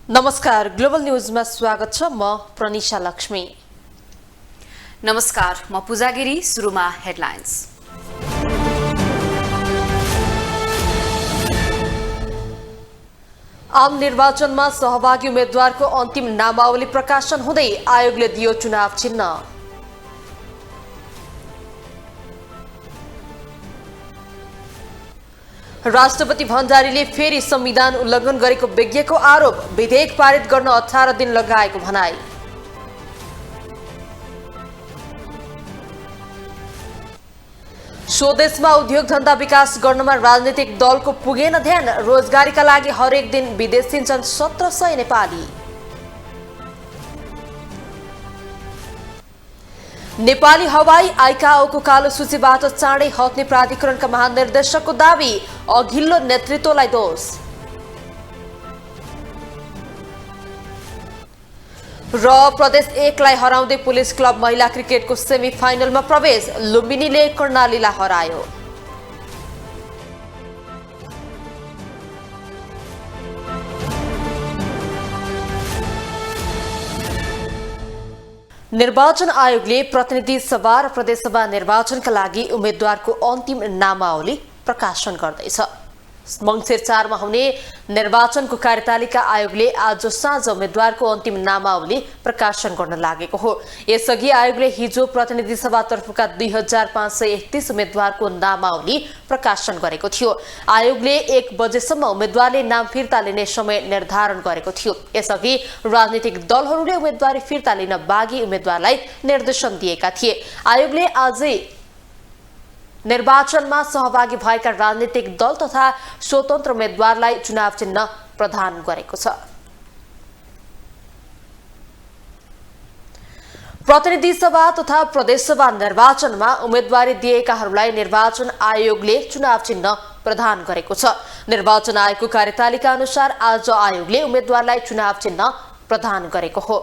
नमस्कार, ग्लोबल न्यूजमा स्वागत छ। म प्रनिशा लक्ष्मी। नमस्कार, म पूजा गिरी। सुरुमा हेडलाइन्स। आम निर्वाचनमा सहभागी उम्मेद्वारको अन्तिम नामावली प्रकाशन हुँदै आयोगले दियो चुनाव चिन्ह। राष्ट्रपति भण्डारीले फेरि संविधान उल्लङ्घन गरेको विज्ञको आरोप, विधेयक पारित गर्न 18 दिन लगाएको भनाई। स्वदेशमा उद्योग धन्दा विकास गर्नमा राजनीतिक दलको पुगेन ध्यान, रोजगारीका लागि हरेक दिन विदेश छिन्छन् 1700 नेपाली। नेपाली हवाई आइकाओको कालो सूचीबाट चाँडै हट्ने प्राधिकरणका महानिर्देशकको दावी, अघिल्लो नेतृत्वलाई दोष। र प्रदेश 1 लाई हराउँदै पुलिस क्लब महिला क्रिकेटको सेमी फाइनलमा प्रवेश, लुम्बिनीले कर्णालीलाई हरायो। निर्वाचन आयोगले प्रतिनिधि सभा र प्रदेशसभा निर्वाचनका लागि उम्मेद्वारको अन्तिम नामावली प्रकाशन गर्दैछ। मङ्सिर 4 मा हुने निर्वाचनको कार्यतालिका आयोगले आज साँझ उम्मेद्वारको अन्तिम नामावली प्रकाशन गर्न लागेको हो। यसअघि आयोगले हिजो प्रतिनिधि सभातर्फका 2531 उम्मेद्वारको नामावली प्रकाशन गरेको थियो। आयोगले 1 बजेसम्म उम्मेद्वारले नाम फिर्ता लिने समय निर्धारण गरेको थियो। यसअघि राजनीतिक दलहरूले उम्मेद्वारी फिर्ता लिन बाँकी उम्मेद्वारलाई निर्देशन दिएका थिए। आयोगले आजै निर्वाचनमा सहभागी भएका राजनीतिक दल तथा स्वतन्त्र उम्मेद्वारलाई चुनाव चिन्ह प्रदान गरेको छ। प्रतिनिधि सभा तथा प्रदेशसभा निर्वाचनमा उम्मेद्वारी दिएकाहरूलाई निर्वाचन आयोगले चुनाव चिन्ह प्रदान गरेको छ। निर्वाचन आयोगको कार्यतालिका अनुसार आज आयोगले उम्मेद्वारलाई चुनाव चिन्ह प्रदान गरेको हो।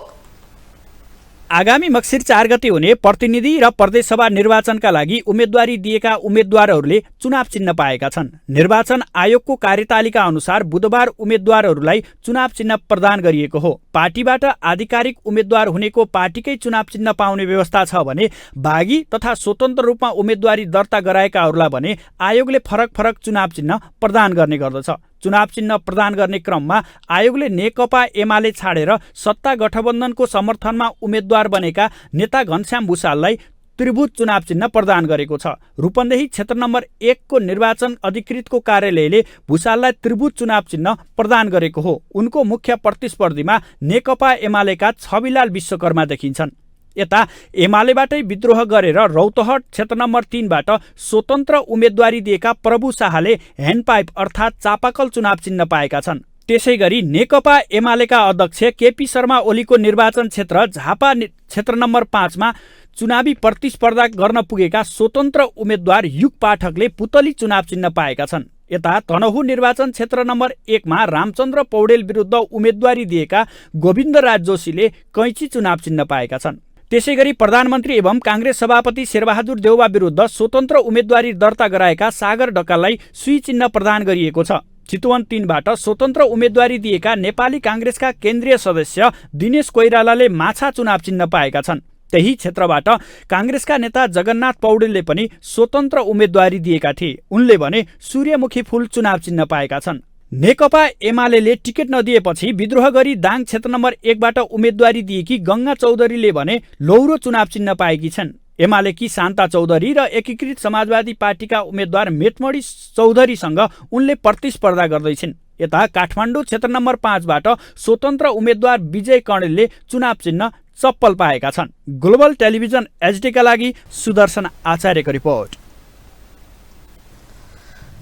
आगामी मक्सिर 4 गते हुने प्रतिनिधि र प्रदेशसभा निर्वाचनका लागि उम्मेद्वारी दिएका उम्मेद्वारहरूले चुनाव चिन्ह पाएका छन्। निर्वाचन आयोगको कार्यतालिका अनुसार बुधबार उम्मेद्वारहरूलाई चुनाव चिन्ह प्रदान गरिएको हो। पार्टीबाट आधिकारिक उम्मेद्वार हुनेको पार्टीकै चुनाव चिन्ह पाउने व्यवस्था छ भने बागी तथा स्वतन्त्र रूपमा उम्मेद्वारी दर्ता गराएकाहरूलाई भने आयोगले फरक फरक चुनाव चिन्ह प्रदान गर्ने गर्दछ। चुनाव चिन्ह प्रदान गर्ने क्रममा आयोगले नेकपा एमाले छाडेर सत्ता गठबन्धनको समर्थनमा उम्मेद्वार बनेका नेता घनश्याम भुसाललाई त्रिभुज चुनाव चिन्ह प्रदान गरेको छ। रूपन्देही क्षेत्र नम्बर 1 को निर्वाचन अधिकृतको कार्यालयले भुसाललाई त्रिभुज चुनाव चिन्ह प्रदान गरेको हो। उनको मुख्य प्रतिस्पर्धीमा नेकपा एमालेका छविलाल विश्वकर्मा देखिन्छन्। यता एमालेबाटै विद्रोह गरेर रौतहट क्षेत्र नम्बर 3 बाट स्वतन्त्र उम्मेद्वारी दिएका प्रभु शाहले ह्यान्डपाइप अर्थात् चापाकल चुनाव चिन्ह पाएका छन्। त्यसैगरी नेकपा एमालेका अध्यक्ष केपी शर्मा ओलीको निर्वाचन क्षेत्र झापा क्षेत्र नम्बर 5 मा चुनावी प्रतिस्पर्धा गर्न पुगेका स्वतन्त्र उम्मेद्वार युग पाठकले पुतली चुनाव चिन्ह पाएका छन्। यता तनहु निर्वाचन क्षेत्र नम्बर 1 मा रामचन्द्र पौडेल विरुद्ध उम्मेद्वारी दिएका गोविन्द राज जोशीले कैँची चुनाव चिन्ह पाएका छन्। त्यसैगरी प्रधानमन्त्री एवं काङ्ग्रेस सभापति शेरबहादुर देउवा विरुद्ध स्वतन्त्र उम्मेद्वारी दर्ता गराएका सागर ढकाललाई सुई चिन्ह प्रदान गरिएको छ। चितवन 3 बाट स्वतन्त्र उम्मेद्वारी दिएका नेपाली काङ्ग्रेसका केन्द्रीय सदस्य दिनेश कोइरालाले माछा चुनाव चिन्ह पाएका छन्। त्यही क्षेत्रबाट काङ्ग्रेसका नेता जगन्नाथ पौडेलले पनि स्वतन्त्र उम्मेद्वारी दिएका थिए। उनले भने सूर्यमुखी फूल चुनाव चिन्ह पाएका छन्। नेकपा एमाले टिकट नदिएपछि विद्रोह गरी दाङ क्षेत्र नम्बर 1 बाट उम्मेद्वारी दिएकी गङ्गा चौधरीले भने लौरो चुनाव चिन्ह पाएकी छन्। एमालेकी शान्ता चौधरी र एकीकृत समाजवादी पार्टीका उम्मेद्वार मेटमणि चौधरीसँग उनले प्रतिस्पर्धा गर्दैछिन्। यता काठमाडौँ क्षेत्र नम्बर 5 बाट स्वतन्त्र उम्मेद्वार विजय कणेलले चुनाव चिन्ह चप्पल पाएका छन्। ग्लोबल टेलिभिजन एचडीका लागि सुदर्शन आचार्यको रिपोर्ट।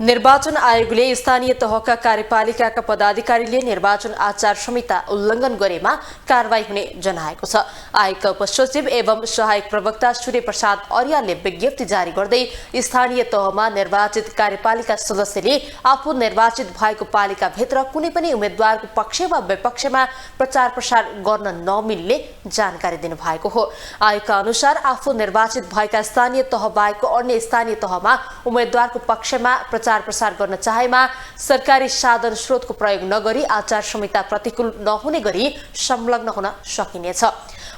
निर्वाचन आयोगले स्थानीय तहका कार्यपालिकाका पदाधिकारीले निर्वाचन आचार संहिता उल्लङ्घन गरेमा कारबाही हुने जनाएको छ। आयोगका उपसचिव एवं सहायक प्रवक्ता सूर्य प्रसाद अर्यालले विज्ञप्ति जारी गर्दै स्थानीय तहमा निर्वाचित कार्यपालिका सदस्यले आफू निर्वाचित भएको पालिकाभित्र कुनै पनि उम्मेद्वारको पक्ष वा विपक्षमा प्रचार प्रसार गर्न नमिल्ने जानकारी दिनुभएको हो। आयोगका अनुसार आफू निर्वाचित भएका स्थानीय तह बाहेकको अन्य स्थानीय तहमा उम्मेद्वारको पक्षमा प्रचार प्रचार प्रसार गर्न चाहेमा सरकारी साधन स्रोतको प्रयोग नगरी आचार संहिता प्रतिकूल नहुने गरी संलग्न हुन सकिनेछ।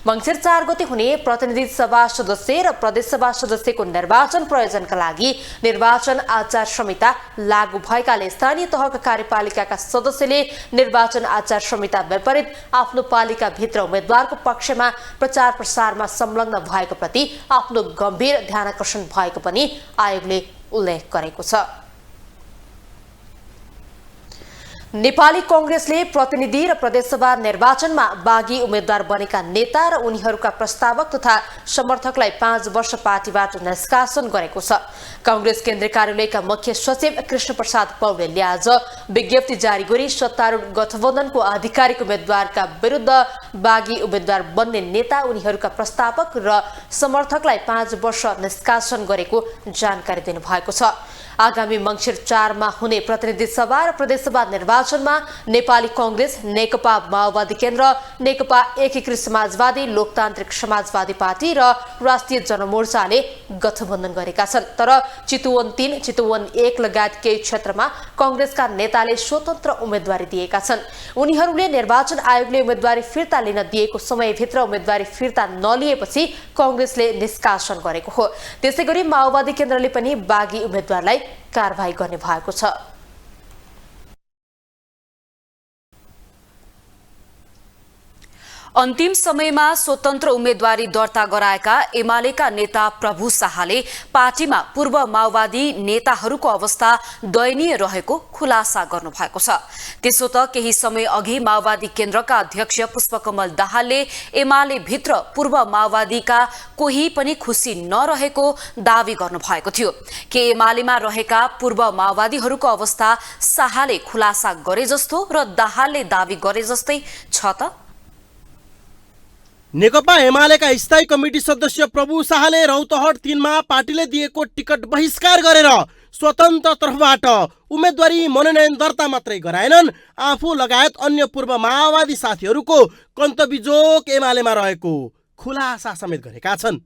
मङ्सिर 4 गते हुने प्रतिनिधि सभा सदस्य र प्रदेशसभा सदस्यको निर्वाचन प्रयोजनका लागि निर्वाचन आचार संहिता लागू भएकाले स्थानीय तहका कार्यपालिकाका सदस्यले निर्वाचन आचार संहिता विपरीत आफ्नो पालिकाभित्र उम्मेद्वारको पक्षमा प्रचार प्रसारमा संलग्न भएको प्रति आफ्नो गम्भीर ध्यानाकर्षण भएको पनि आयोगले उल्लेख गरेको छ। नेपाली कांग्रेसले प्रतिनिधि र प्रदेशसभा निर्वाचनमा बागी उम्मेद्वार बनेका नेता र उनीहरूका प्रस्तावक तथा समर्थकलाई 5 वर्ष पार्टीबाट निष्कासन गरेको छ। कांग्रेस केन्द्रीय कार्यालयका मुख्य सचिव कृष्ण प्रसाद पौडेलले आज विज्ञप्ति जारी गरी सत्तारूढ गठबन्धनको आधिकारिक उम्मेद्वारका विरुद्ध बागी उम्मेद्वार बन्ने नेता उनीहरूका प्रस्तावक र समर्थकलाई 5 वर्ष निष्कासन गरेको जानकारी दिनुभएको छ। आगामी मङ्सिर 4 मा हुने प्रतिनिधि सभा र प्रदेशसभा निर्वाचनमा नेपाली कांग्रेस, नेकपा माओवादी केन्द्र, नेकपा एकीकृत समाजवादी, लोकतान्त्रिक समाजवादी पार्टी र राष्ट्रिय जनमोर्चाले गठबन्धन गरेका छन्। तर चितवन 3, चितवन 1 लगायत केही क्षेत्रमा कांग्रेसका नेताले स्वतन्त्र उम्मेदवारी दिएका छन्। उनीहरूले निर्वाचन आयोगले उम्मेदवारी फिर्ता लिन दिएको समयभित्र उम्मेदवारी फिर्ता नलिएपछि कांग्रेसले निष्कासन गरेको हो। त्यसैगरी माओवादी केन्द्रले पनि बागी उम्मेदवारलाई कारबाही गर्ने भएको छ। अन्तिम समयमा स्वतन्त्र उम्मेदवारी दर्ता गराएका एमालेका नेता प्रभु शाहले पार्टीमा पूर्व माओवादी नेताहरूको अवस्था दयनीय रहेको खुलासा गर्नुभएको छ। त्यसो त केही समय अघि माओवादी केन्द्रका अध्यक्ष पुष्पकमल दाहालले एमाले भित्र पूर्व माओवादीका कोही पनि खुसी नरहेको दावी गर्नुभएको थियो। के एमालेमा रहेका पूर्व माओवादीहरूको अवस्था शाहले खुलासा गरे जस्तो र दाहालले दावी गरे जस्तै छ त? नेकपा एमालेका स्थायी कमिटी सदस्य प्रभु शाहले रौतहट 3 मा पार्टीले दिएको टिकट बहिष्कार गरेर स्वतन्त्र तर्फबाट उम्मेदवारी मनोनयन दर्ता मात्रै गराएनन्, आफू लगायत अन्य पूर्व माओवादी साथीहरूको कन्तबिजोग एमालेमा रहेको खुलासा समेत गरेका छन्।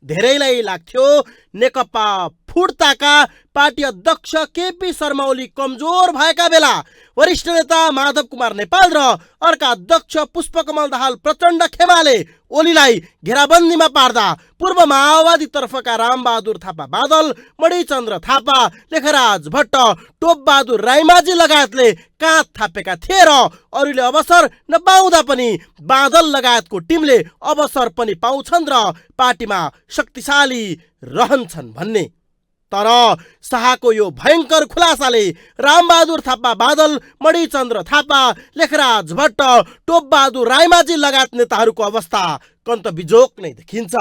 धेरैलाई लाग्थ्यो नेकपा फुट्ताका पार्टी अध्यक्ष केपी शर्मा ओली कमजोर भएका बेला वरिष्ठ नेता माधव कुमार नेपाल र अर्का अध्यक्ष पुष्पकमल दाहाल प्रचण्ड खेमाले ओलीलाई घेराबन्दीमा पार्दा पूर्व माओवादी तर्फका रामबहादुर थापा बादल, मणिचन्द्र थापा, लेखराज भट्ट, टोपबहादुर राईमाझी लगायतले काँध थापेका थिए र अरूले अवसर नपाउँदा पनि बादल लगायतको टिमले अवसर पनि पाउँछन् र पार्टीमा शक्तिशाली रहन्छन् भन्ने। तर शाहको यो भयङ्कर खुलासाले रामबहादुर थापा बादल, मणिचन्द्र थापा, लेखराज भट्ट, टोपबहादुर राईमाझी लगायत नेताहरूको अवस्था कन्तबिजोग नै देखिन्छ।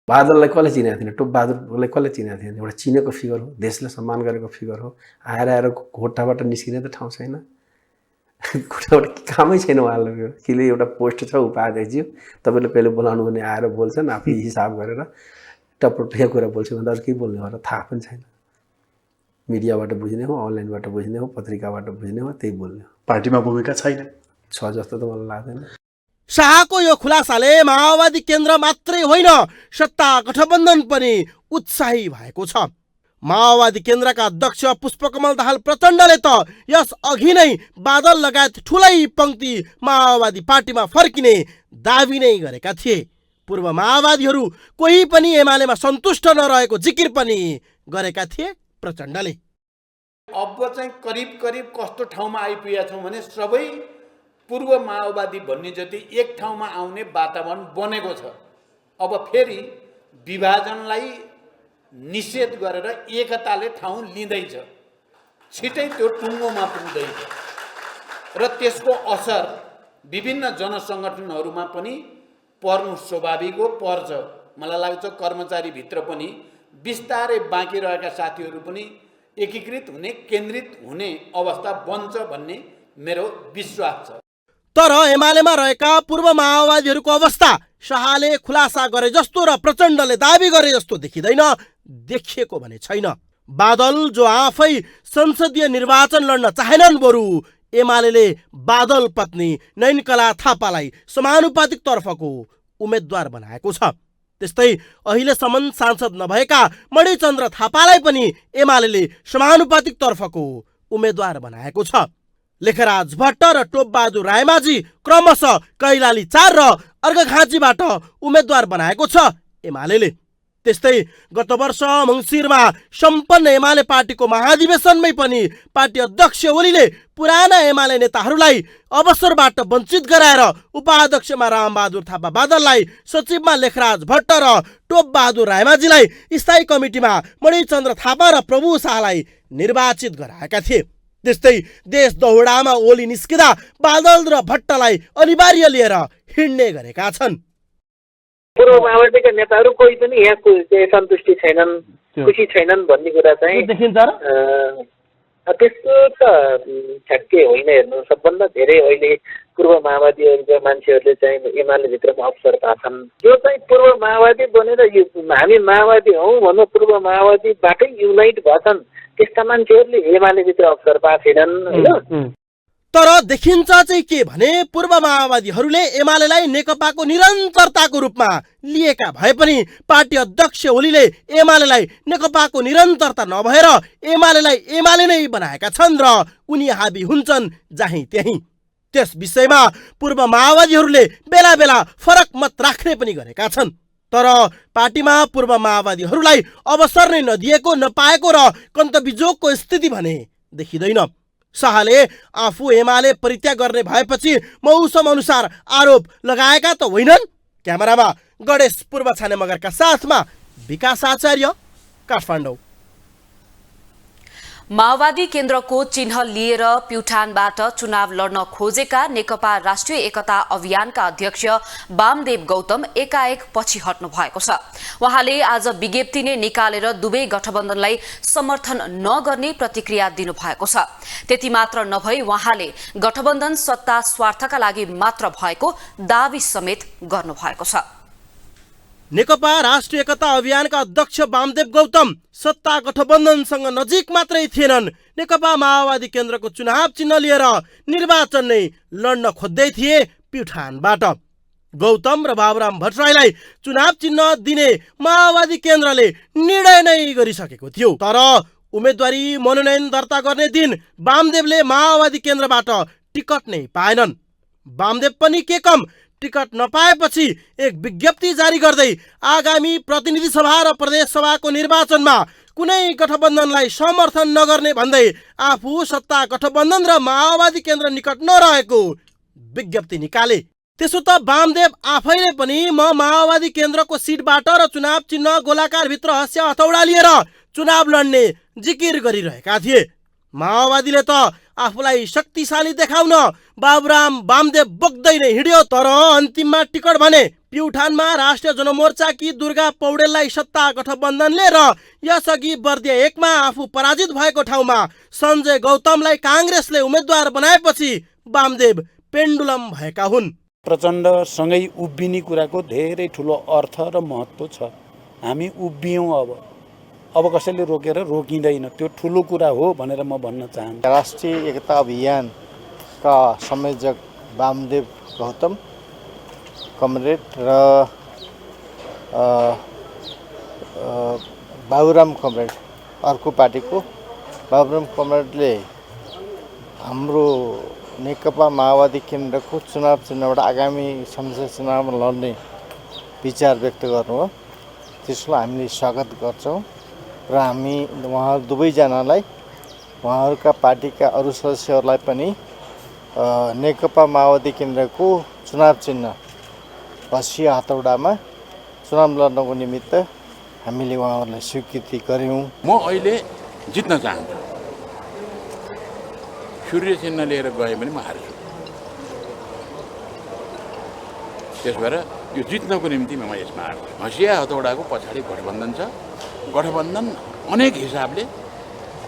बादललाई कसले चिनेको थिएन, टोपबहादुरलाई कसले चिनेको थिएन? एउटा चिनेको फिगर हो, देशले सम्मान गरेको फिगर हो। आएर घोटाबाट निस्किने त ठाउँ छैन, घोटाबाट कामै छैन उहाँलाई। किले एउटा पोस्ट छ उपाध्यक्षज्यू, तपाईँले कहिले बोलाउनु भने आएर बोल्छन्, आफै हिसाब गरेर टपटुया कुरा बोल्छु भन्दा अरू केही बोल्ने हो र थाहा पनि छैन। मिडियाबाट बुझ्ने हो, अनलाइनबाट बुझ्ने हो, पत्रिकाबाट बुझ्ने हो, त्यही बोल्ने हो। पार्टीमा भूमिका छैन छ जस्तो त मलाई लाग्दैन। शाहको यो खुलासाले माओवादी केन्द्र मात्रै होइन सत्ता गठबन्धन पनि उत्साही भएको छ। माओवादी केन्द्रका अध्यक्ष पुष्पकमल दाहाल प्रचण्डले त यस अघि नै बादल लगायत ठुलै पंक्ति माओवादी पार्टीमा फर्किने दावी नै गरेका थिए। पूर्व माओवादीहरू कोही पनि एमालेमा सन्तुष्ट नरहेको जिकिर पनि गरेका थिए प्रचण्डले। अब चाहिँ करिब कस्तो ठाउँमा आइपुगेका छौँ भने सबै पूर्व माओवादी भन्ने जति एक ठाउँमा आउने वातावरण बनेको छ। अब फेरि विभाजनलाई निषेध गरेर एकताले ठाउँ लिँदैछ, छिटै त्यो टुङ्गोमा पुग्दैछ र त्यसको असर विभिन्न जनसङ्गठनहरूमा पनि पर्नु स्वाभाविक हो, पर्छ। मलाई लाग्छ कर्मचारीभित्र पनि बिस्तारै बाँकी रहेका साथीहरू पनि एकीकृत हुने, केन्द्रित हुने अवस्था बन्छ भन्ने मेरो विश्वास छ। तर एमालेमा रहेका पूर्व माओवादीहरूको अवस्था शाहले खुलासा गरे जस्तो र प्रचण्डले दावी गरे जस्तो देखिँदैन, देखिएको भने छैन। बादल जो आफै संसदीय निर्वाचन लड्न चाहेनन्, बरु एमाले बादल पत्नी नयनकला थापालाई समानुपातिक तर्फको उम्मेद्वार बनाएको छ। त्यस्तै अहिलेसम्म सांसद नभएका मणिचन्द्र थापालाई पनि एमाले समानुपातिक तर्फको उम्मेद्वार बनाएको छ। लेखराज भट्ट र टोपबहादुर रायमाझी क्रमशः कैलाली 4 र अर्घाखाँचीबाट उम्मेद्वार बनाएको छ एमाले। त्यस्तै गत वर्ष मङ्सिरमा सम्पन्न एमाले पार्टीको महाधिवेशनमै पनि पार्टी अध्यक्ष ओलीले पुराना एमाले नेताहरूलाई अवसरबाट वञ्चित गराएर उपाध्यक्षमा रामबहादुर थापा बादललाई, सचिवमा लेखराज भट्ट र टोपबहादुर रायमाझीलाई, स्थायी कमिटीमा मणिचन्द्र थापा र प्रभु शाहलाई निर्वाचित गराएका थिए। त्यस्तै देश दौडामा ओली निस्किँदा बादल र भट्टलाई अनिवार्य लिएर हिँड्ने गरेका छन्। पूर्व माओवादीका नेताहरू कोही पनि यहाँ सन्तुष्टि छैनन्, खुसी छैनन् भन्ने कुरा चाहिँ देखिन्छ र त्यस्तो त ठ्याक्कै होइन। हेर्नु, सबभन्दा धेरै अहिले पूर्व माओवादीहरूका मान्छेहरूले चाहिँ एमाले भित्रमा अवसर पाएछन्। जो चाहिँ पूर्व माओवादी बनेर हामी माओवादी हौँ भन्नु पूर्व माओवादीबाटै युनाइट भएछन् त्यस्ता मान्छेहरूले एमाले भित्र अवसर पाएनन् होइन। तर देखिन्छ चाहिँ के भने पूर्व माओवादीहरूले एमालेलाई नेकपाको निरन्तरताको रूपमा लिएका भए पनि पार्टी अध्यक्ष ओलीले एमालेलाई नेकपाको निरन्तरता नभएर एमालेलाई एमाले नै बनाएका छन् र उनी हाबी हुन्छन् जहीँ त्यहीँ। त्यस विषयमा पूर्व माओवादीहरूले बेला बेला फरक मत राख्ने पनि गरेका छन्। तर पार्टीमा पूर्व माओवादीहरूलाई अवसर नै नदिएको, नपाएको र कन्तबिजोगको स्थिति भने देखिँदैन। शाहले आफू एमाले परित्याग गर्ने भएपछि मौसम अनुसार आरोप लगाएका त होइनन्। क्यामेरामा गणेश पूर्व छाने मगरका साथमा विकास आचार्य, काठमाडौँ। माओवादी केन्द्रको चिन्ह लिएर प्युठानबाट चुनाव लड्न खोजेका नेकपा राष्ट्रिय एकता अभियानका अध्यक्ष वामदेव गौतम एकाएक पछि हट्नु भएको छ। उहाँले आज विज्ञप्ति नै निकालेर दुवै गठबन्धनलाई समर्थन नगर्ने प्रतिक्रिया दिनुभएको छ। त्यति मात्र नभई उहाँले गठबन्धन सत्ता स्वार्थका लागि मात्र भएको दावी समेत गर्नुभएको छ। नेकपा राष्ट्रिय एकता अभियानका अध्यक्ष वामदेव गौतम सत्ता गठबन्धनसँग नजिक मात्रै थिएनन्, नेकपा माओवादी केन्द्रको चुनाव चिन्ह लिएर निर्वाचन नै लड्न खोज्दै थिए प्युठानबाट। गौतम र बाबुराम भट्टराईलाई चुनाव चिन्ह दिने माओवादी केन्द्रले निर्णय नै गरिसकेको थियो। तर उम्मेदवारी मनोनयन दर्ता गर्ने दिन वामदेवले माओवादी केन्द्रबाट टिकट नै पाएनन्। वामदेव पनि के कम, टिकट नपाएपछि एक विज्ञप्ति जारी गर्दै आगामी प्रतिनिधि सभा र प्रदेश सभाको निर्वाचनमा कुनै गठबन्धनलाई समर्थन नगर्ने भन्दै आफू सत्ता गठबन्धन र माओवादी केन्द्र निकट नरहेको विज्ञप्ति निकाले। त्यसो त वामदेव आफैले पनि म माओवादी केन्द्रको सिटबाट र चुनाव चिन्ह गोलाकार भित्र हँस्य हथौडा लिएर चुनाव लड्ने जिकिर गरिरहेका थिए। माओवादीले त आफूलाई शक्तिशाली देखाउन बाबुराम वामदेव बोक्दै नै हिँड्यो। तर अन्तिममा टिकट भने प्युठानमा राष्ट्रिय जनमोर्चाकी दुर्गा पौडेललाई सत्ता गठबन्धनले र यसअघि बर्दिया 1 मा आफू पराजित भएको ठाउँमा सञ्जय गौतमलाई काङ्ग्रेसले उम्मेद्वार बनाएपछि वामदेव पेन्डुलम भएका हुन्। प्रचण्डसँगै उभिने कुराको धेरै ठुलो अर्थ र महत्त्व छ। हामी उभियौँ, अब कसैले रोकेर रोकिँदैन, त्यो ठुलो कुरा हो भनेर म भन्न चाहन्छु। राष्ट्रिय एकता अभियानका संयोजक वामदेव गौतम कमरेड र बाबुराम कमरेड अर्को पार्टीको बाबुराम कमरेडले हाम्रो नेकपा माओवादी केन्द्रको चुनाव चिन्हबाट आगामी संसद चुनावमा लड्ने विचार व्यक्त गर्नुभयो। त्यसलाई हामीले स्वागत गर्छौँ र हामी उहाँहरू दुवैजनालाई उहाँहरूका पार्टीका अरू सदस्यहरूलाई पनि नेकपा माओवादी केन्द्रको चुनाव चिन्ह हँसिया हथौडामा चुनाव लड्नको निमित्त हामीले उहाँहरूलाई स्वीकृति गऱ्यौँ। म अहिले जित्न चाहन्छु, सूर्य चिन्ह लिएर गए पनि म हार्छु। त्यस भएर यो जित्नको निम्ति म यसमा हार्छु। हँसिया हथौडाको पछाडि गठबन्धन छ। गठबन्धन अनेक हिसाबले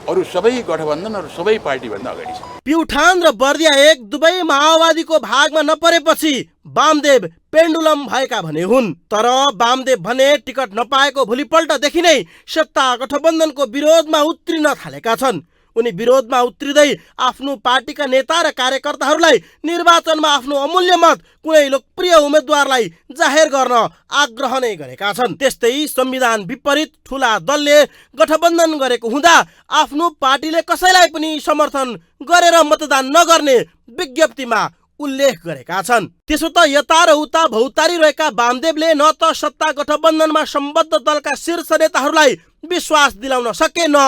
अरू सबै गठबन्धन अरू सबै पार्टीभन्दा अगाडि छ। प्युठान र बर्दिया 1 दुवै माओवादीको भागमा नपरेपछि वामदेव पेन्डुलम भएका भने हुन्। तर वामदेव भने टिकट नपाएको भोलिपल्टदेखि नै सत्ता गठबन्धनको विरोधमा उत्रिन थालेका छन्। उनी विरोधमा उत्रिँदै आफ्नो पार्टीका नेता र कार्यकर्ताहरूलाई निर्वाचनमा आफ्नो अमूल्य मत कुनै लोकप्रिय उम्मेद्वारलाई जाहेर गर्न आग्रह नै गरेका छन्। त्यस्तै संविधान विपरीत ठूला दलले गठबन्धन गरेको हुँदा आफ्नो पार्टीले कसैलाई पनि समर्थन गरेर मतदान नगर्ने विज्ञप्तिमा उल्लेख गरेका छन्। त्यसो त यता र उता भौतारी रहेका वामदेवले न त सत्ता गठबन्धनमा सम्बद्ध दलका शीर्ष नेताहरूलाई विश्वास दिलाउन सके न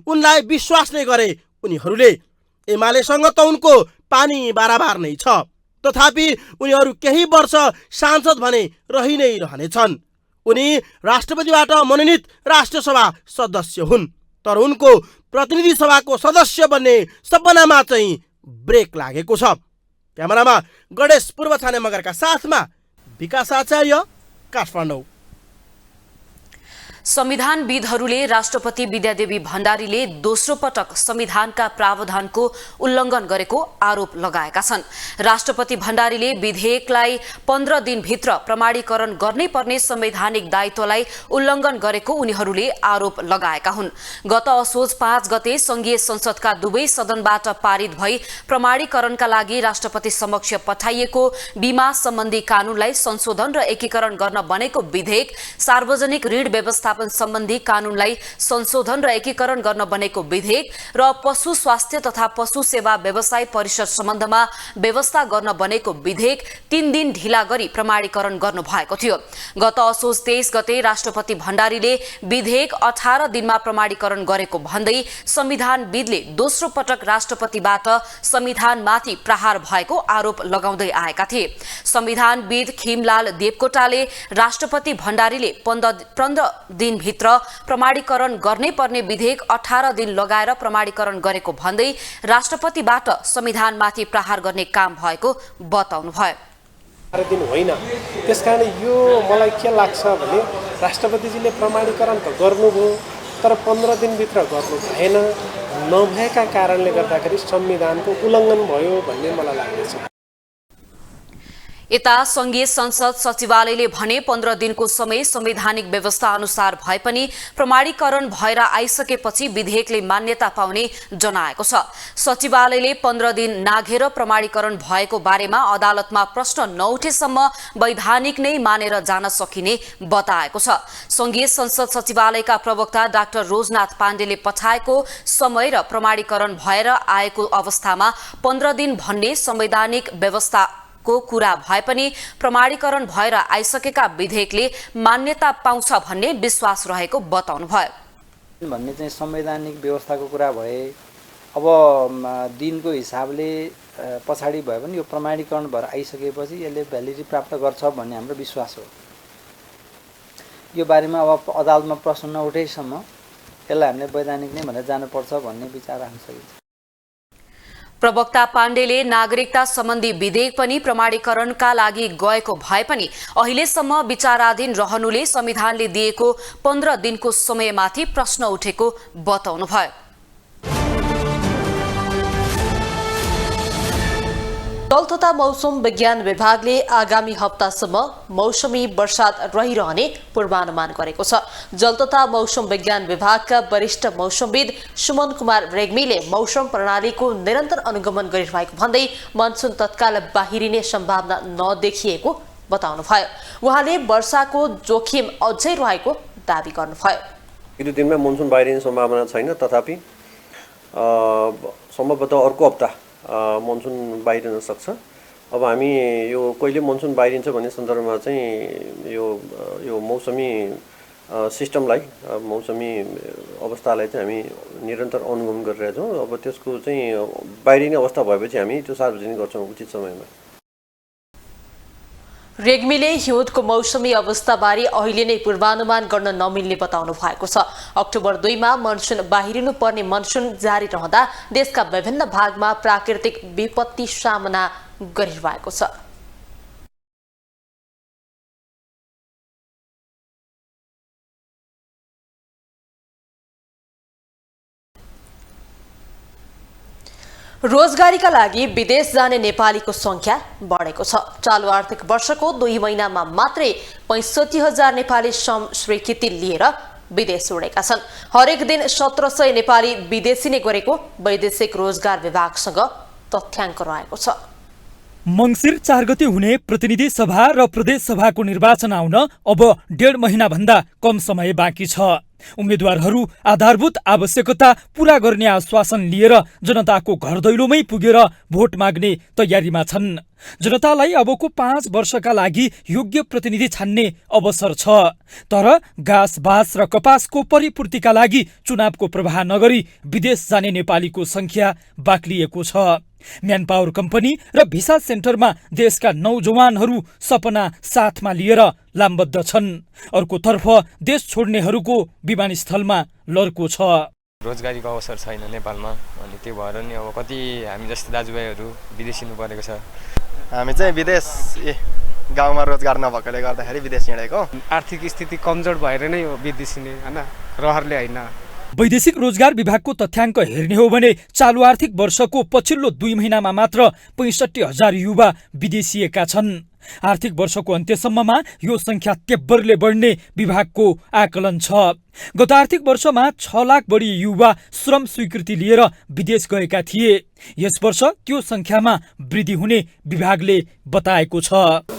उनलाई विश्वास नै गरे उनीहरूले। एमालेसँग त उनको पानी बाराबार नै छ, तथापि उनीहरू केही वर्ष सांसद भने रहि नै रहनेछन्। उनी राष्ट्रपतिबाट मनोनित राष्ट्रिय सभा सदस्य हुन्, तर उनको प्रतिनिधि सभाको सदस्य बन्ने सपनामा चाहिँ ब्रेक लागेको छ। क्यामेरामा गणेश पूर्व छाने मगरका साथमा विकास आचार्य, काठमाडौँ। संविधानविदहरूले राष्ट्रपति विद्यादेवी भण्डारीले दोस्रो पटक संविधानका प्रावधानको उल्लङ्घन गरेको आरोप लगाएका छन्। राष्ट्रपति भण्डारीले विधेयकलाई 15 दिनभित्र प्रमाणीकरण गर्नै पर्ने संवैधानिक दायित्वलाई उल्लङ्घन गरेको उनीहरूले आरोप लगाएका हुन्। गत असोज 5 गते संघीय संसदका दुवै सदनबाट पारित भई प्रमाणीकरणका लागि राष्ट्रपति समक्ष पठाइएको बीमा सम्बन्धी कानूनलाई संशोधन र एकीकरण गर्न बनेको विधेयक, सार्वजनिक ऋण व्यवस्था सम्बन्धी कानूनलाई संशोधन र एकीकरण गर्न बनेको विधेयक र पशु स्वास्थ्य तथा पशु सेवा व्यवसाय परिषद सम्बन्धमा व्यवस्था गर्न बनेको विधेयक 3 दिन ढिला गरी प्रमाणीकरण गर्नु भएको थियो। गत असोज 23 गते राष्ट्रपति भण्डारीले विधेयक 18 दिनमा प्रमाणीकरण गरेको भन्दै संविधानविदले दोस्रो पटक राष्ट्रपतिबाट संविधानमाथि प्रहार भएको आरोप लगाउँदै आएका थिए। संविधानविद खिमलाल देवकोटाले राष्ट्रपति भण्डारीले 15 दिनभित्र प्रमाणीकरण गर्नै पर्ने विधेयक 18 दिन लगाएर प्रमाणीकरण गरेको भन्दै राष्ट्रपतिबाट संविधानमाथि प्रहार गर्ने काम भएको बताउनुभयो। 18 दिन होइन, त्यसकारण यो मलाई के लाग्छ भने राष्ट्रपतिजीले प्रमाणीकरण त गर्नुभयो, तर 15 दिनभित्र गर्नु भएन। नभएका कारणले गर्दाखेरि संविधानको उल्लङ्घन भयो भन्ने मलाई लाग्दछ। यता संघीय संसद सचिवालयले भने 15 दिनको समय संवैधानिक व्यवस्था अनुसार भए पनि प्रमाणीकरण भएर आइसकेपछि विधेयकले मान्यता पाउने जनाएको छ। सचिवालयले 15 दिन नाघेर प्रमाणीकरण भएको बारेमा अदालतमा प्रश्न नउठेसम्म वैधानिक नै मानेर जान सकिने बताएको छ। संघीय संसद सचिवालयका प्रवक्ता डाक्टर रोजनाथ पाण्डेले पठाएको समय र प्रमाणीकरण भएर आएको अवस्थामा 15 दिन भन्ने संवैधानिक व्यवस्था को कुरा भए पनि प्रमाणीकरण भएर आइसकेका विधेयकले मान्यता पाउँछ भन्ने विश्वास रहेको बताउनुभयो। भन्ने चाहिँ संवैधानिक व्यवस्थाको कुरा भए अब दिनको हिसाबले पछाडि भए पनि यो प्रमाणीकरण भएर आइसकेपछि यसले भ्यालिडिटी प्राप्त गर्छ भन्ने हाम्रो विश्वास हो। यो बारेमा अब अदालतमा प्रश्न नउठेसम्म यसलाई हामीले वैधानिक नै भनेर जानुपर्छ भन्ने विचार राख्न सकिन्छ। प्रवक्ता पाण्डेले नागरिकता सम्बन्धी विधेयक पनि प्रमाणीकरणका लागि गएको भए पनि अहिलेसम्म विचाराधीन रहनुले संविधानले दिएको 15 दिनको समयमाथि प्रश्न उठेको बताउनुभयो। जल तथा मौसम विज्ञान विभागले आगामी हप्तासम्म मौसमी वर्षात रहिरहने पूर्वानुमान गरेको छ। जल तथा मौसम विज्ञान विभागका वरिष्ठ मौसमविद सुमन कुमार रेग्मीले मौसम प्रणालीको निरन्तर अनुगमन गरिरहेको भन्दै मनसुन तत्काल बाहिरिने सम्भावना नदेखिएको बताउनुभयो। उहाँले वर्षाको जोखिम अझै रहेको दावी गर्नुभयो। एक दुई दिनमा मनसुन बाहिरिने सम्भावना छैन, तथापि सम्भवतः अर्को हप्ता मनसुन बाहिरिन सक्छ। अब हामी यो कहिले मनसुन बाहिरिन्छ भन्ने सन्दर्भमा चाहिँ यो मौसमी सिस्टमलाई, मौसमी अवस्थालाई चाहिँ हामी निरन्तर अनुगमन गरिरहेका छौँ। अब त्यसको चाहिँ बाहिरिने अवस्था भएपछि हामी त्यो सार्वजनिक गर्छौँ उचित समयमा। रेग्मीले हिउँदको मौसमी अवस्थाबारे अहिले नै पूर्वानुमान गर्न नमिल्ने बताउनु भएको छ। अक्टोबर 2 मा मनसुन बाहिरिनु पर्ने मनसुन जारी रहँदा देशका विभिन्न भागमा प्राकृतिक विपत्ति सामना गरिरहेको छ। रोजगारीका लागि विदेश जाने नेपालीको संख्या बढेको छ। चालु आर्थिक वर्षको 2 महिनामा मात्रै 65,000 नेपाली श्रम स्वीकृति लिएर विदेश उडेका छन्। हरेक दिन 1700 नेपाली विदेशी नै गरेको वैदेशिक रोजगार विभागसँग तथ्याङ्क रहेको छ। मङ्सिर 4 गते हुने प्रतिनिधि सभा र प्रदेश सभाको निर्वाचन आउन अब 1.5 महिना भन्दा कम समय बाँकी छ। उम्मेद्वारहरू आधारभूत आवश्यकता पूरा गर्ने आश्वासन लिएर जनताको घर दैलोमै पुगेर भोट माग्ने तयारीमा छन्। जनतालाई अबको 5 वर्षका लागि योग्य प्रतिनिधि छान्ने अवसर छ। तर घाँस बाँस र कपासको परिपूर्तिका लागि चुनावको प्रवाह नगरी विदेश जाने नेपालीको संख्या बाक्लिएको छ। म्यान पावर कम्पनी र भिसा सेन्टरमा देशका नौजवानहरू सपना साथमा लिएर लामबद्ध छन्। अर्कोतर्फ देश छोड्नेहरूको विमानस्थलमा लड्को छ। रोजगारीको अवसर छैन नेपालमा, अनि त्यो भएर नि अब कति हामी जस्तो दाजुभाइहरू विदेशिनु परेको छ। हामी चाहिँ विदेश गाउँमा रोजगार नभएकोले गर्दाखेरि विदेश हिँडेको। आर्थिक स्थिति कमजोर भएर नै हो विदेशिने, हैन, रहरले होइन। वैदेशिक रोजगार विभागको तथ्याङ्क हेर्ने हो भने चालु आर्थिक वर्षको पछिल्लो 2 महिनामा मात्र 65,000 युवा विदेशिएका छन्। आर्थिक वर्षको अन्त्यसम्ममा यो संख्या तेब्बरले बढ्ने विभागको आकलन छ। गत आर्थिक वर्षमा 6 लाख बढी युवा श्रम स्वीकृति लिएर विदेश गएका थिए। यस वर्ष त्यो संख्यामा वृद्धि हुने विभागले बताएको छ।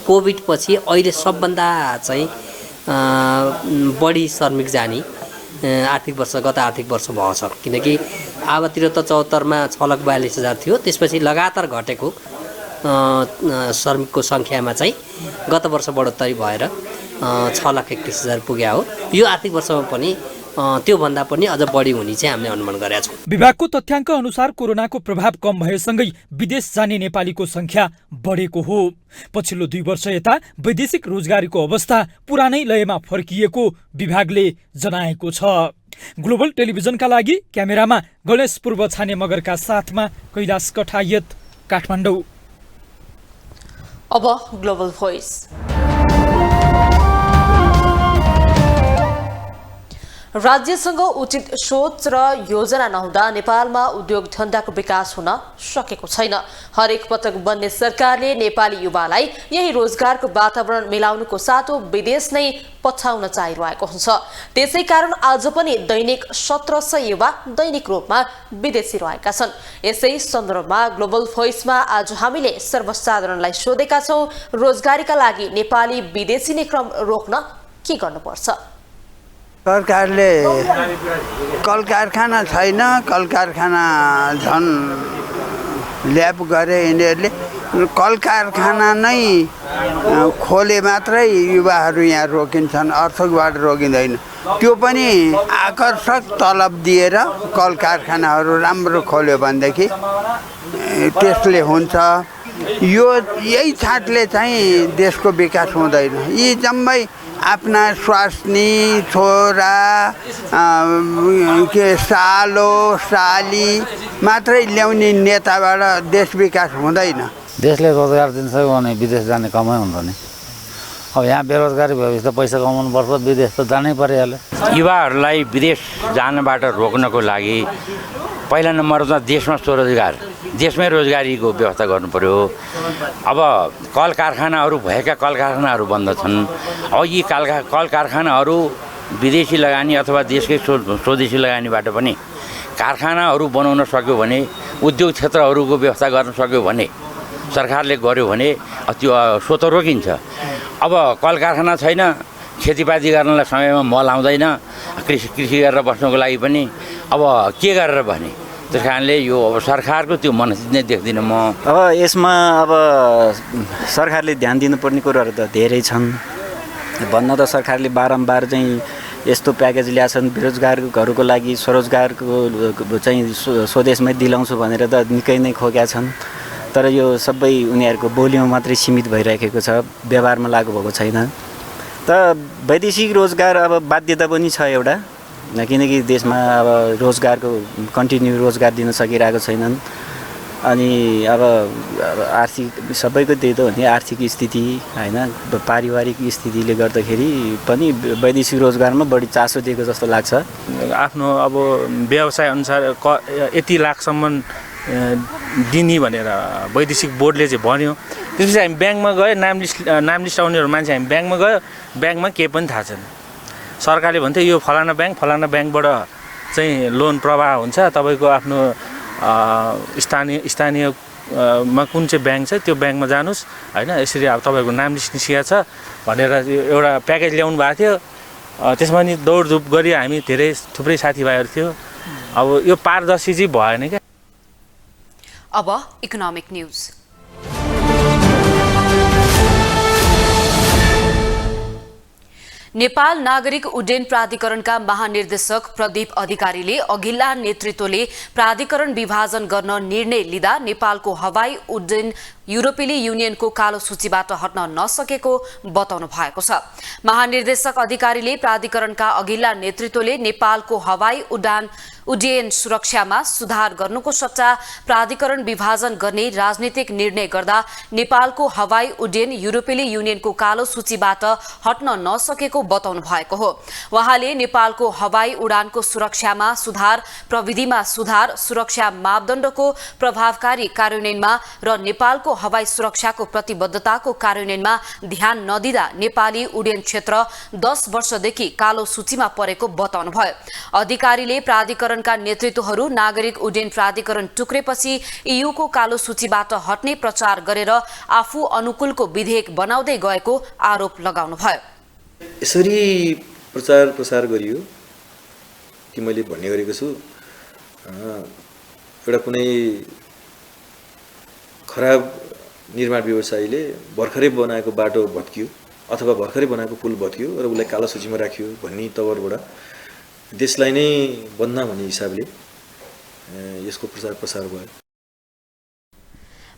कोभिड पछि अहिले सबभन्दा चाहिँ बढी श्रमिक जाने गत आर्थिक वर्ष भएको छ। किनकि आवतिर त 74 मा 6,42,000 थियो, त्यसपछि लगातार घटेको श्रमिकको संख्यामा चाहिँ गत वर्ष बढोत्तरी भएर 6,31,000 पुग्या हो। यो आर्थिक वर्षमा पनि त्योभन्दा पनि अझ बढी हुने चाहिँ हामीले अनुमान गरेका छौँ। विभागको तथ्याङ्क अनुसार कोरोनाको प्रभाव कम भएसँगै विदेश जाने नेपालीको संख्या बढेको हो। पछिल्लो 2 वर्ष यता वैदेशिक रोजगारीको अवस्था पुरानै लयमा फर्किएको विभागले जनाएको छ। ग्लोबल टेलिभिजनका लागि क्यामेरामा गणेश पूर्व छाने मगरका साथमा कैलाश कठायत, काठमाडौँ। अब ग्लोबल भोइस। राज्यसँग उचित सोच र योजना नहुँदा नेपालमा उद्योग धन्दाको विकास हुन सकेको छैन। हरेक पटक बन्ने सरकारले नेपाली युवालाई यही रोजगारको वातावरण मिलाउनुको साटो विदेश नै पठाउन चाहिरहेको हुन्छ। त्यसै कारण आज पनि दैनिक 1700 युवा दैनिक रूपमा विदेशी रहेका छन्। यसै सन्दर्भमा ग्लोबल भोइसमा आज हामीले सर्वसाधारणलाई सोधेका छौँ, रोजगारीका लागि नेपाली विदेशी नै क्रम रोक्न के गर्नुपर्छ? सरकारले कल कारखाना छैन, कल कारखाना झन् ल्याब गरे यिनीहरूले। कल कारखाना नै खोले मात्रै युवाहरू यहाँ रोकिन्छन्, अर्थकबाट रोकिँदैन। त्यो पनि आकर्षक तलब दिएर कल कारखानाहरू राम्रो खोल्यो भनेदेखि त्यसले हुन्छ। यही छाटले चाहिँ देशको विकास हुँदैन। यी जम्मै आफ्ना स्वास्नी छोरा सालो साली मात्रै ल्याउने नेताबाट देश विकास हुँदैन। देशले रोजगार दिन्छ भने विदेश जाने कमाइ हुन्छ नि। अब यहाँ बेरोजगारी भएपछि त पैसा कमाउनु पर्छ, विदेश त जानै परिहाल्यो। युवाहरूलाई विदेश जानबाट रोक्नको लागि पहिला नम्बरमा देशमा स्वरोजगार, देशमै रोजगारीको व्यवस्था गर्नु पर्यो। अब कल कारखानाहरू भएका कल कारखानाहरू बन्द छन्। अब यी कल कारखानाहरू विदेशी लगानी अथवा देशकै स्वदेशी लगानीबाट पनि कारखानाहरू बनाउन सक्यो भने, उद्योग क्षेत्रहरूको व्यवस्था गर्न सक्यो भने, सरकारले गर्यो भने त्यो स्वत रोकिन्छ। अब कल कारखाना छैन, खेतीपाती गर्नलाई समयमा मल आउँदैन, कृषि गरेर बस्नको लागि पनि अब के गरेर भने, त्यस कारणले यो अब सरकारको त्यो मनस्थिति नै देख्दिनँ म। अब यसमा अब सरकारले ध्यान दिनुपर्ने कुराहरू त धेरै छन्। भन्न त सरकारले बारम्बार चाहिँ यस्तो प्याकेज ल्याछन् बेरोजगारहरूको लागि, स्वरोजगारको चाहिँ स्वदेशमै दिलाउँछु भनेर त निकै नै खोक्या छन्। तर यो सबै उनीहरूको बोलीमा मात्रै सीमित भइरहेको छ, व्यवहारमा लागु भएको छैन। त वैदेशिक रोजगार अब बाध्यता पनि छ एउटा, किनकि देशमा अब रोजगारको कन्टिन्यू रोजगार दिन सकिरहेको छैनन्। अनि अब आर्थिक सबैको त्यही त हो नि, आर्थिक स्थिति होइन, पारिवारिक स्थितिले गर्दाखेरि पनि वैदेशिक रोजगारमा बढी चासो दिएको जस्तो लाग्छ। आफ्नो अब व्यवसाय अनुसार यति लाखसम्म दिने भनेर वैदेशिक बोर्डले चाहिँ भन्यो। त्यसपछि हामी ब्याङ्कमा गयो, नाम लिस्ट आउनेहरू मान्छे हामी ब्याङ्कमा गयो, ब्याङ्कमा केही पनि थाहा छैन। सरकारले भन्थ्यो यो फलाना ब्याङ्कबाट चाहिँ लोन प्रवाह हुन्छ, तपाईँको आफ्नो स्थानीयमा कुन चाहिँ ब्याङ्क छ त्यो ब्याङ्कमा जानुहोस् होइन, यसरी अब तपाईँको नाम लिस्ट निस्किएको छ भनेर एउटा प्याकेज ल्याउनु भएको थियो। त्यसमा नि दौडधुप गरी हामी थुप्रै साथीभाइहरू थियो। अब यो पारदर्शी चाहिँ भएन क्या। अब इकोनोमिक न्यूज। नेपाल नागरिक उड्डयन प्राधिकरणका महानिर्देशक प्रदीप अधिकारीले अघिल्ला नेतृत्वले प्राधिकरण विभाजन गर्न निर्णय लिँदा नेपालको हवाई उड्डयन युरोपेली युनियनको कालो सूचीबाट हट्न नसकेको बताउनु भएको छ। महानिर्देशक अधिकारीले प्राधिकरणका अघिल्ला नेतृत्वले नेपालको हवाई उड्डयन सुरक्षामा सुधार गर्नुको सट्टा प्राधिकरण विभाजन गर्ने राजनीतिक निर्णय गर्दा नेपालको हवाई उड्डयन युरोपेली युनियनको कालो सूचीबाट हट्न नसकेको बताउनु भएको हो। उहाँले नेपालको हवाई उडानको सुरक्षामा सुधार, प्रविधिमा सुधार, सुरक्षा मापदण्डको प्रभावकारी कार्यान्वयनमा र नेपालको हवाई सुरक्षाको प्रतिबद्धताको कार्यान्वयनमा ध्यान नदिँदा नेपाली उड्डयन क्षेत्र 10 वर्षदेखि कालो सूचीमा परेको बताउनुभयो। अधिकारीले प्राधिकरणका नेतृत्वहरू नागरिक उड्डयन प्राधिकरण टुक्रेपछि ईयूको कालो सूचीबाट हट्ने प्रचार गरेर आफू अनुकूलको विधेयक बनाउँदै गएको आरोप लगाउनुभयो। यसरी प्रचार प्रसार गरियो कि मैले भन्ने गरेको छु, एउटा कुनै खराब निर्माण व्यवसायीले भर्खरै बनाएको बाटो भत्कियो अथवा भर्खरै बनाएको पुल भत्कियो र उसलाई कालो सूचीमा राखियो भन्ने तवरबाट देशलाई नै बन्द भन्ने हिसाबले यसको प्रचार प्रसार भयो।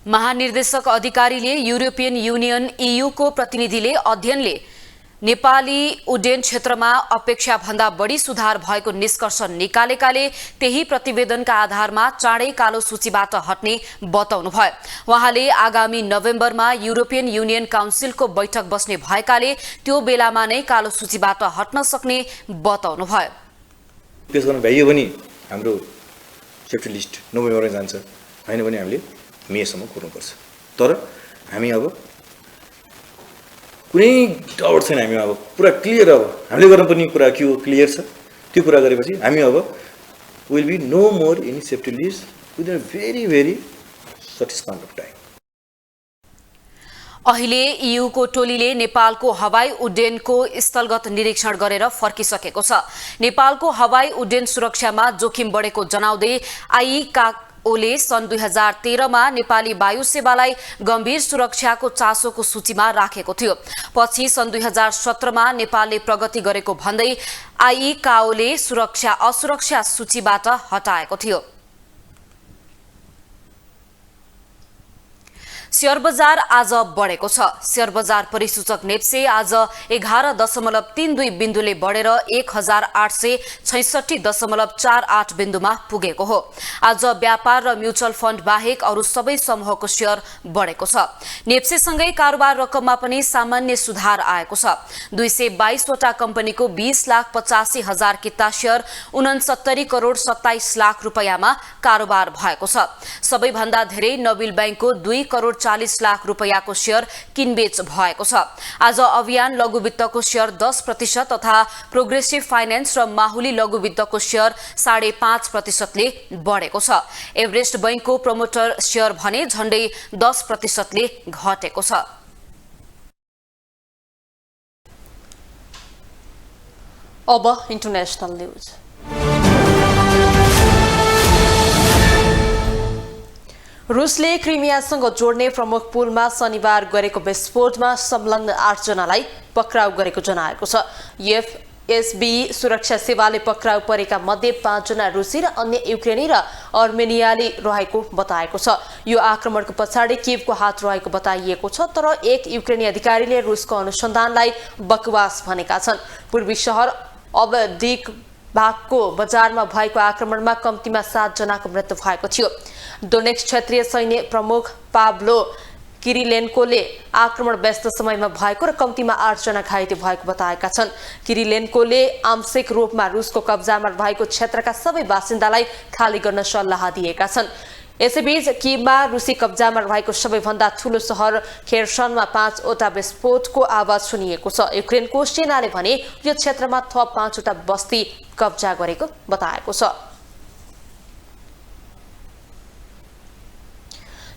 महानिर्देशक अधिकारीले युरोपियन युनियन ईयूको प्रतिनिधिले अध्ययनले नेपाली उड्डयन क्षेत्रमा अपेक्षा भन्दा बढी सुधार भएको निष्कर्ष निकालेकाले त्यही प्रतिवेदनका आधारमा चाँडै कालो सूचीबाट हट्ने बताउनुभयो। उहाँले आगामी नोभेम्बरमा युरोपियन युनियन काउन्सिलको बैठक बस्ने भएकाले त्यो बेलामा नै कालो सूचीबाट हट्न सक्ने बताउनुभयो। पेश गर्न भ्याइयो भने हाम्रो सेफ्टी लिस्ट नोभेम्बरमा जान्छ, होइन भने हामीले मेसम्म कुर्नुपर्छ। तर हामी अब कुनै डाउट छैन, हामी अब पुरा क्लियर, अब हामीले गर्नुपर्ने कुरा के हो क्लियर छ। त्यो कुरा गरेपछि हामी अब will be no more any safety list within a very short span of time. अहिले ईयूको टोलीले नेपालको हवाई उड्डयनको स्थलगत निरीक्षण गरेर फर्किसकेको छ। नेपालको हवाई उड्डयन सुरक्षामा जोखिम बढेको जनाउँदै आईकाओले सन् 2013मा नेपाली वायु सेवालाई गम्भीर सुरक्षाको चासोको सूचीमा राखेको थियो। पछि सन् 2017मा नेपालले प्रगति गरेको भन्दै आईकाओले असुरक्षा सूचीबाट हटाएको थियो। शेयर बजार आज बढेको छ। शेयर बजार परिसूचक नेप्से आज 11.32 बिन्दुले बढेर 1866.48 बिन्दुमा पुगेको हो। आज व्यापार र म्युचुअल फण्ड बाहेक अरू सबै समूहको शेयर बढेको छ। नेप्सेसँगै कारोबार रकममा पनि सामान्य सुधार आएको छ। 222 वटा कम्पनीको 20,85,000 किता शेयर 69 करोड 27 लाख रुपैयाँमा कारोबार भएको छ। सबैभन्दा धेरै नोबेल बैंकको 2 करोड 40 लाख रुपैयाँको शेयर किनबेच भएको छ। आज अभियान लघुवित्तको शेयर 10% तथा प्रोग्रेसिभ फाइनान्स र माहुली लघुवित्तको शेयर 5.5%ले बढेको छ। एभरेस्ट बैंकको प्रमोटर शेयर भने झण्डै 10%ले घटेको छ। अब इन्टरनेशनल न्यूज। रुसले क्रिमियासँग जोड्ने प्रमुख पुलमा शनिबार गरेको विस्फोटमा संलग्न 8 जनालाई पक्राउ गरेको जनाएको छ। एफएसबी सुरक्षा सेवाले पक्राउ परेका मध्ये 5 जना रुसी र अन्य युक्रेनी र अर्मेनियाली रहेको बताएको छ। यो आक्रमणको पछाडि कियवको हात रहेको बताइएको छ, तर एक युक्रेनी अधिकारीले रुसको अनुसन्धानलाई बकवास भनेका छन्। पूर्वी शहर अबडिक भागको बजारमा भएको आक्रमणमा कम्तीमा 7 जनाको मृत्यु भएको थियो। डोनेक्स क्षेत्रीय सैन्य प्रमुख पाब्लो किरिलेन्कोले आक्रमण व्यस्त समयमा भएको र कम्तीमा 8 जना घाइते भएको बताएका छन्। किरिलेन्कोले आंशिक रूपमा रुसको कब्जामा भएको क्षेत्रका सबै बासिन्दालाई खाली गर्न सल्लाह दिएका छन्। यसैबीच किममा रुसी कब्जामा रहेको सबैभन्दा ठूलो सहर खेर्सनमा 5वटा विस्फोटको आवाज सुनिएको छ। युक्रेनको सेनाले भने यो क्षेत्रमा थप 5वटा बस्ती कब्जा गरेको बताएको छ।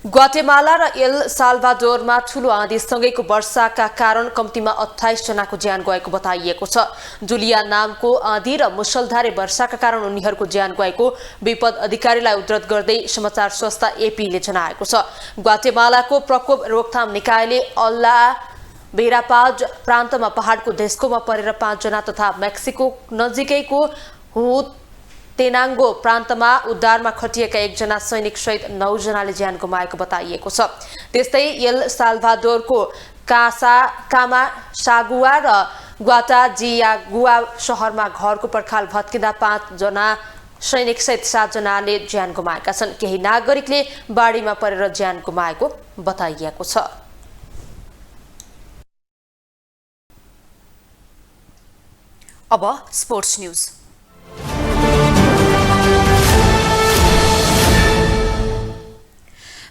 ग्वाटेमाला र एल साल्भाडोरमा ठूलो आँधीसँगैको वर्षाका कारण कम्तीमा 28 जनाको ज्यान गएको बताइएको छ। जुलिया नामको आँधी र मुसलधारे वर्षाका कारण उनीहरूको ज्यान गएको विपद अधिकारीलाई उद्धृत गर्दै समाचार संस्था एपीले जनाएको छ। ग्वाटेमालाको प्रकोप रोकथाम निकायले अल्ला भेरापाज प्रान्तमा पहाडको ढेस्कोमा परेर 5 जना तथा मेक्सिको नजिकैको तेनाङ्गो प्रान्तमा उद्धारमा खटिएका 1 जना सैनिक सहित 9 जनाले ज्यान गुमाएको बताइएको छ। त्यस्तै एल साल्भाडोरको कामासागुआ र ग्वाटाजियागुआ शहरमा घरको पर्खाल भत्किँदा 5 जना सैनिक सहित 7 जनाले ज्यान गुमाएका छन्। केही नागरिकले बाढीमा परेर ज्यान गुमाएको बताइएको छ। अब स्पोर्ट्स न्यूज।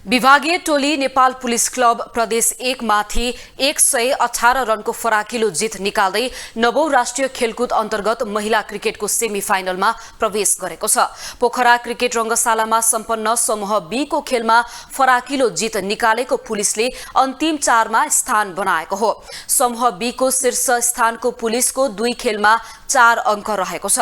विभागीय टोली नेपाल पुलिस क्लब प्रदेश 1 माथि 118 रनको फराकिलो जित निकाल्दै 9औं राष्ट्रिय खेलकुद अन्तर्गत महिला क्रिकेटको सेमी फाइनलमा प्रवेश गरेको छ। पोखरा क्रिकेट रंगशालामा सम्पन्न समूह बी को खेलमा फराकिलो जित निकालेको पुलिसले अन्तिम 4 मा स्थान बनाएको हो। समूह बी को शीर्ष स्थानको पुलिसको 2 खेलमा 4 अंक रहेको छ।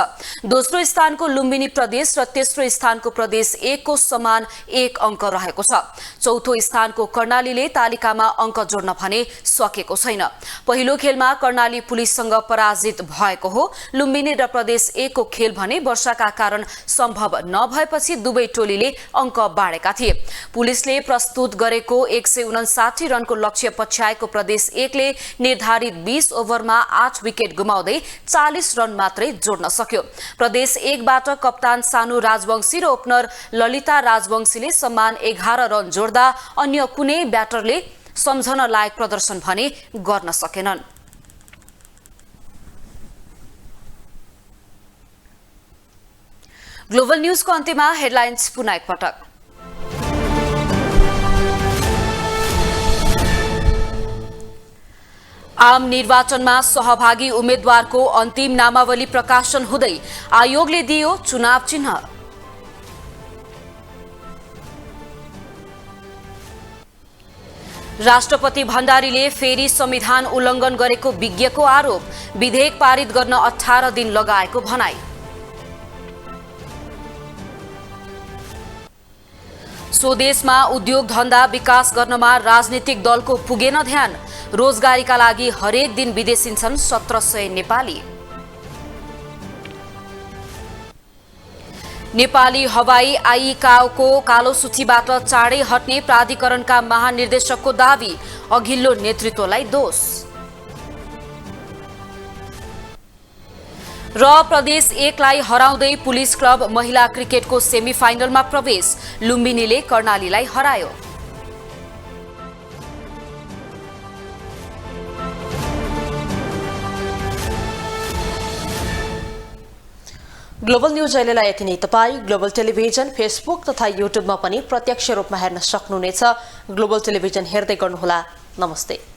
दोस्रो स्थानको लुम्बिनी प्रदेश र तेस्रो स्थानको प्रदेश 1 को समान 1 अंक रहेको छ। चौथो स्थानको कर्णालीले तालिकामा अंक जोड्न भने सकेको छैन। पहिलो खेलमा कर्णाली पुलिससँग पराजित भएको हो। लुम्बिनी र प्रदेश 1 को खेल भने वर्षाका कारण सम्भव नभएपछि दुवै टोलीले अंक बाडेका थिए। पुलिसले प्रस्तुत गरेको 159 रनको लक्ष्य पछ्याएको प्रदेश 1 ले निर्धारित 20 ओभरमा 8 विकेट गुमाउँदै 40 रन मात्रै जोड्न सक्यो। प्रदेश 1 बाट कप्तान सानु राजवंशी र ओपनर ललिता राजवंशीले समान 11 रन जोड्दा अन्य कुनै ब्याटरले सम्झन लायक प्रदर्शन भने गर्न सकेनन्। ग्लोबल न्यूजको अन्त्यमा हेडलाइन्स पुनः एकपटक। आम निर्वाचनमा सहभागी उम्मेद्वारको अन्तिम नामावली प्रकाशन हुँदै आयोगले दियो चुनाव चिन्ह। राष्ट्रपति भण्डारीले फेरि संविधान उल्लङ्घन गरेको विज्ञको आरोप, विधेयक पारित गर्न 18 दिन लगाएको भनाई। स्वदेशमा उद्योग धन्दा विकास गर्नमा राजनीतिक दलको पुगेन ध्यान, रोजगारीका लागि हरेक दिन विदेशिन्छन् 1700 नेपाली। नेपाली हवाई आइकाओको कालो सूचीबाट चाँडै हट्ने प्राधिकरणका महानिर्देशकको दावी, अघिल्लो नेतृत्वलाई दोष। र प्रदेश 1 लाई हराउँदै पुलिस क्लब महिला क्रिकेटको सेमी फाइनलमा प्रवेश, लुम्बिनीले कर्णालीलाई हरायो। ग्लोबल न्यूज अहिलेलाई यति नै। तपाईँ ग्लोबल टेलिभिजन फेसबुक तथा युट्युबमा पनि प्रत्यक्ष रूपमा हेर्न सक्नुहुनेछ। ग्लोबल टेलिभिजन हेर्दै गर्नुहोला। नमस्ते।